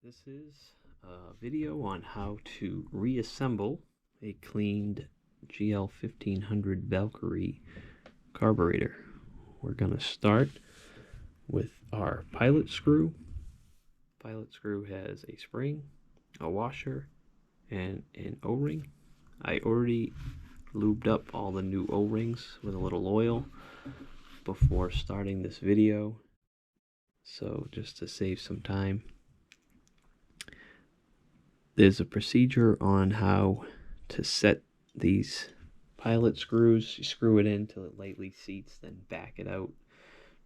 This is a video on how to reassemble a cleaned GL1500 Valkyrie carburetor. We're going to start with our pilot screw. Pilot screw has a spring, a washer, and an O-ring. I already lubed up all the new O-rings with a little oil before starting this video, so just to save some time. There's a procedure on how to set these pilot screws. You screw it in till it lightly seats, then back it out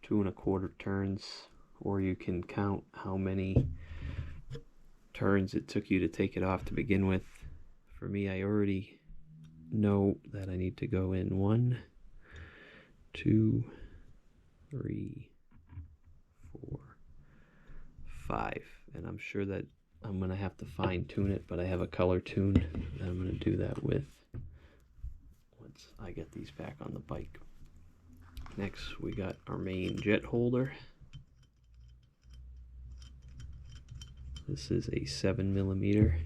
2 1/4 turns, or you can count how many turns it took you to take it off to begin with. For me, I already know that I need to go in 1, 2, 3, 4, 5, and I'm sure that I'm going to have to fine tune it, but I have a color tune that I'm going to do that with once I get these back on the bike. Next, we got our main jet holder. This is a 7mm.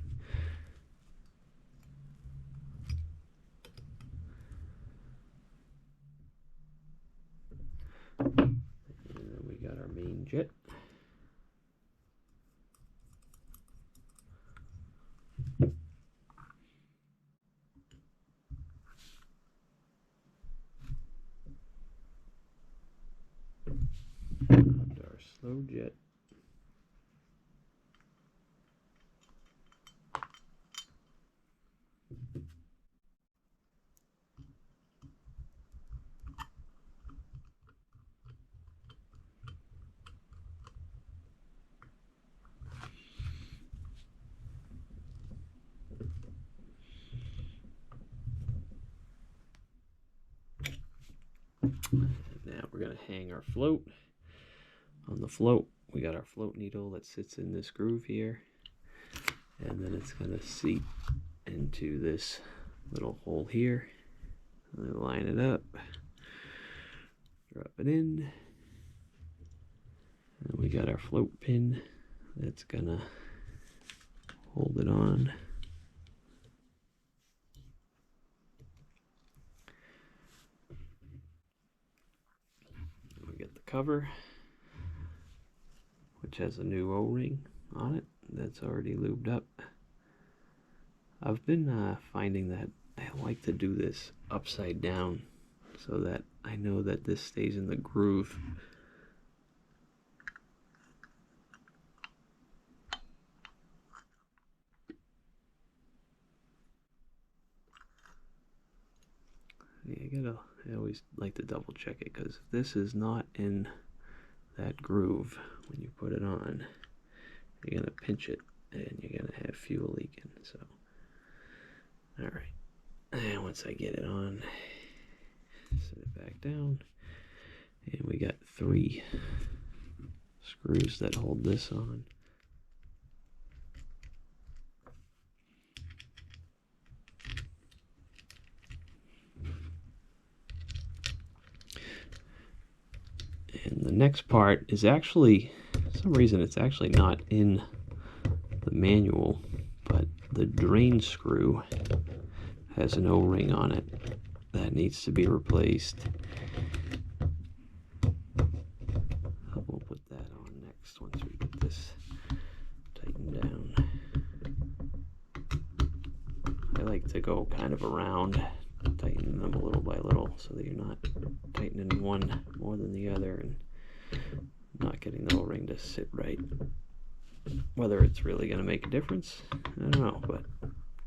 And then we got our main jet. And our slow jet. And now we're going to hang our float. On the float, we got our float needle that sits in this groove here, and then it's going to seat into this little hole here. And then line it up, drop it in, and we got our float pin that's going to hold it on. We get the cover, which has a new O-ring on it that's already lubed up. I've been finding that I like to do this upside down so that I know that this stays in the groove. Yeah, I always like to double check it, because if this is not in that groove when you put it on, you're gonna pinch it and you're gonna have fuel leaking. So, all right, and once I get it on, set it back down, and we got 3 screws that hold this on. And the next part is actually, for some reason, it's actually not in the manual, but the drain screw has an O-ring on it that needs to be replaced. We'll put that on next once we get this tightened down. I like to go kind of around, tightening them a little by little so that you're not tightening one more than the other and not getting the O-ring to sit right. Whether it's really going to make a difference, I don't know, but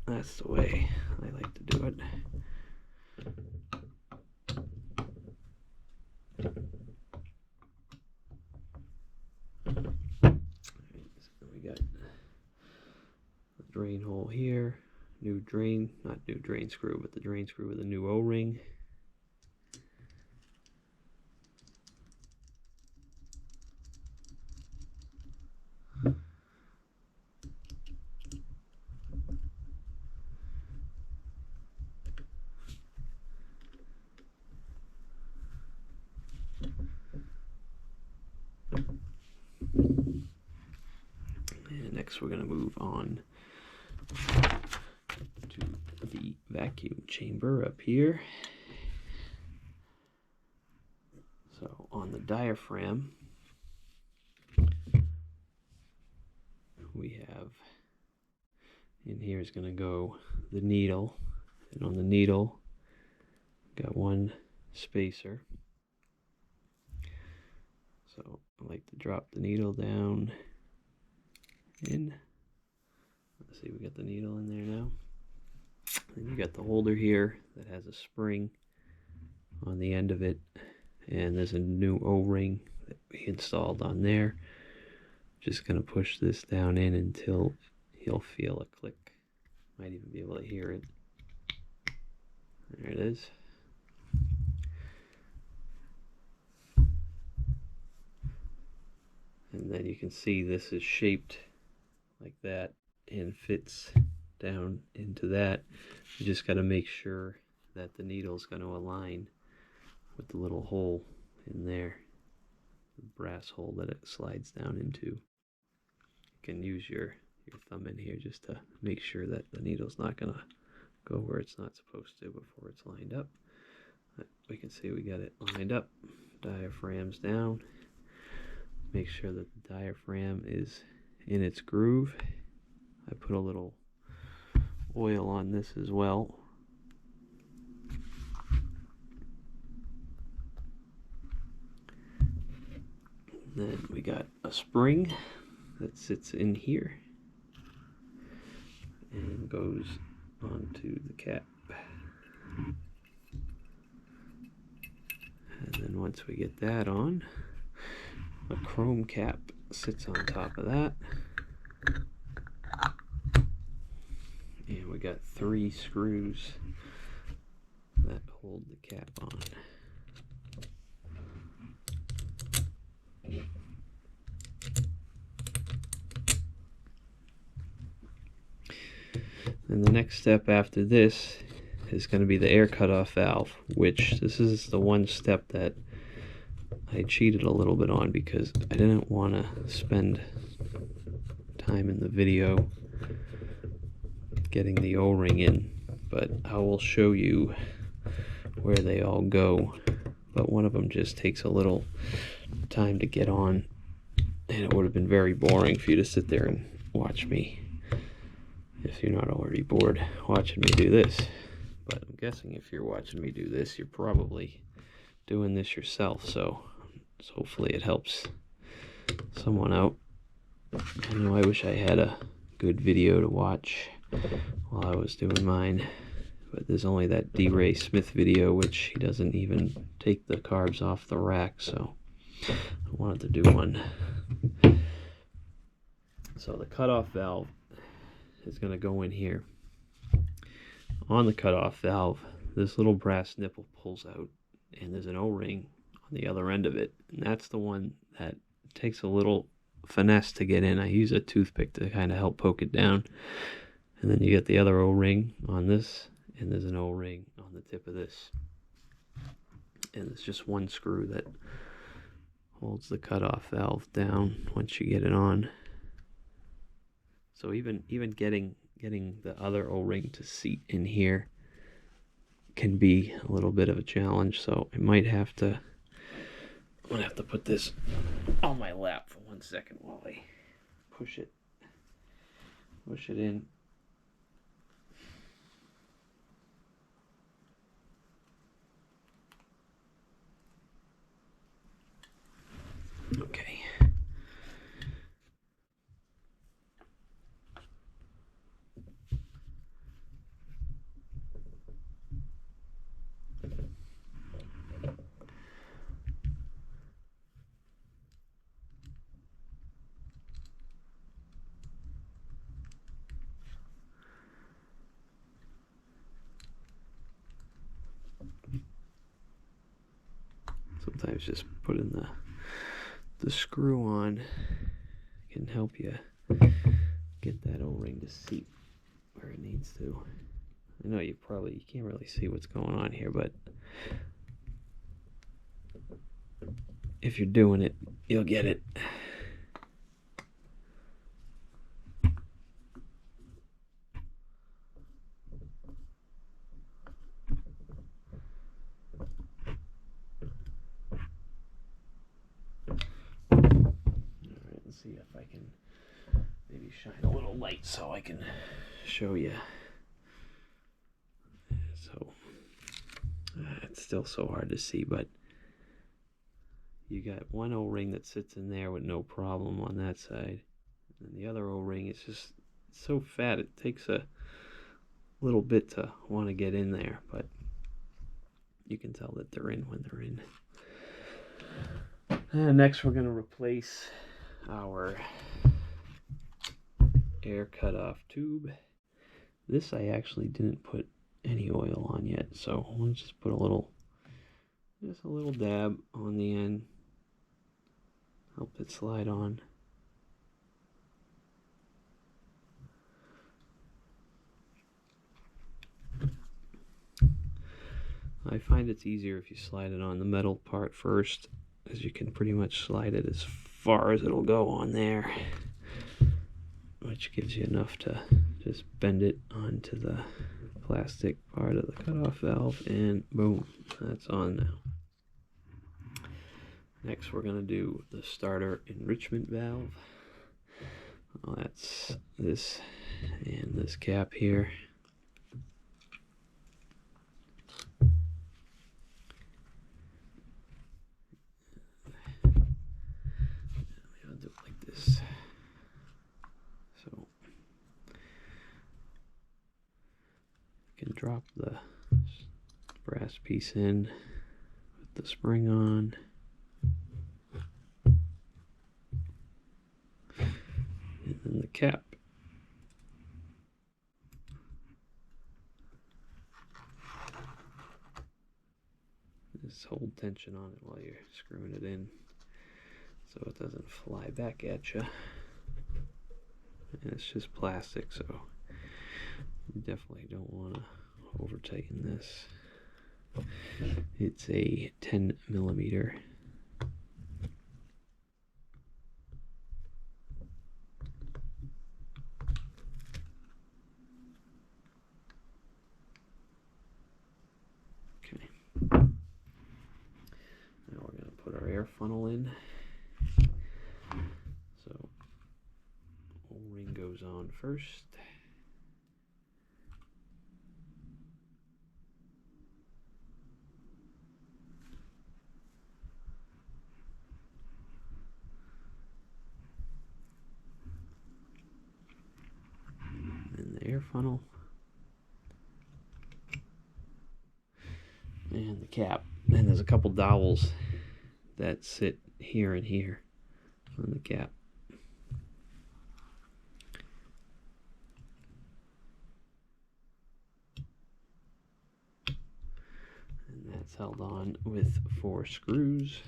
that's the way I like to do it. So we got the drain hole here, new drain, not new drain screw, but the drain screw with a new O-ring. And next we're going to move on to the vacuum chamber up here. So on the diaphragm, we have, in here is going to go the needle, and on the needle, got one spacer. So I like to drop the needle down in. Let's see, we got the needle in there now. Then you got the holder here that has a spring on the end of it, and there's a new O-ring that we installed on there. Just gonna push this down in until you'll feel a click. Might even be able to hear it. There it is. And then you can see this is shaped like that and fits down into that. You just got to make sure that the needle is going to align with the little hole in there, the brass hole that it slides down into. You can use your thumb in here just to make sure that the needle's not going to go where it's not supposed to before it's lined up. But we can see we got it lined up. Diaphragm's down. Make sure that the diaphragm is in its groove. I put a little oil on this as well. Then we got a spring that sits in here and goes onto the cap. And then once we get that on, a chrome cap sits on top of that. And we got 3 screws that hold the cap on. And the next step after this is going to be the air cutoff valve, which this is the one step that I cheated a little bit on because I didn't want to spend time in the video getting the O-ring in, but I will show you where they all go. But one of them just takes a little time to get on, and it would have been very boring for you to sit there and watch me if you're not already bored watching me do this. But I'm guessing if you're watching me do this, you're probably doing this yourself, so hopefully it helps someone out. I know I wish I had a good video to watch while I was doing mine, but there's only that D. Ray Smith video, which he doesn't even take the carbs off the rack, so I wanted to do one. So the cutoff valve is going to go in here. On the cutoff valve, this little brass nipple pulls out, and there's an O-ring on the other end of it, and that's the one that takes a little finesse to get in. I use a toothpick to kind of help poke it down, and then you get the other O-ring on this, and there's an O-ring on the tip of this, and it's just one screw that holds the cutoff valve down once you get it on. So even getting the other O-ring to seat in here can be a little bit of a challenge, so I'm gonna have to put this on my lap for 1 second while I push it in. Okay. Sometimes just putting the screw on can help you get that O-ring to seat where it needs to. I know you can't really see what's going on here, but if you're doing it, you'll get it. see if I can maybe shine a little light so I can show you. So it's still so hard to see, but you got one O-ring that sits in there with no problem on that side, and the other O-ring is just so fat it takes a little bit to want to get in there, but you can tell that they're in when they're in. And next we're going to replace our air cutoff tube. This I actually didn't put any oil on yet, so let's just put just a little dab on the end, help it slide on. I find it's easier if you slide it on the metal part first, as you can pretty much slide it as far as it'll go on there, which gives you enough to just bend it onto the plastic part of the cutoff valve, and boom, that's on now. Next we're going to do the starter enrichment valve. Well, that's this and this cap here. I'll do it like this. So you can drop the brass piece in, put the spring on, and then the cap. Just hold tension on it while you're screwing it in so it doesn't fly back at you. And it's just plastic, so you definitely don't want to over tighten this. It's a 10 millimeter. Okay. Now we're going to put our air funnel in. So O-ring goes on first. And the air funnel. And the cap. And there's a couple dowels that sit here and here on the cap. And that's held on with 4 screws.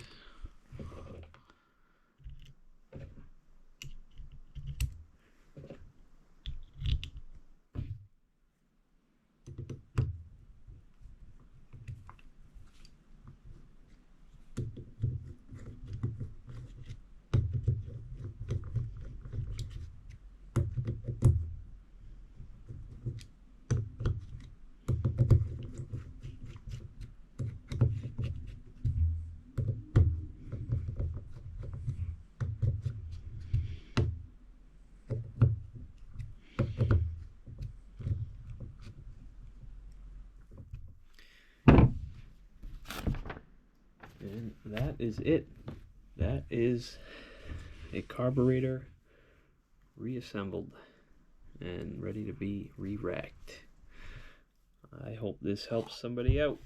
And that is it. That is a carburetor reassembled and ready to be re-racked. I hope this helps somebody out.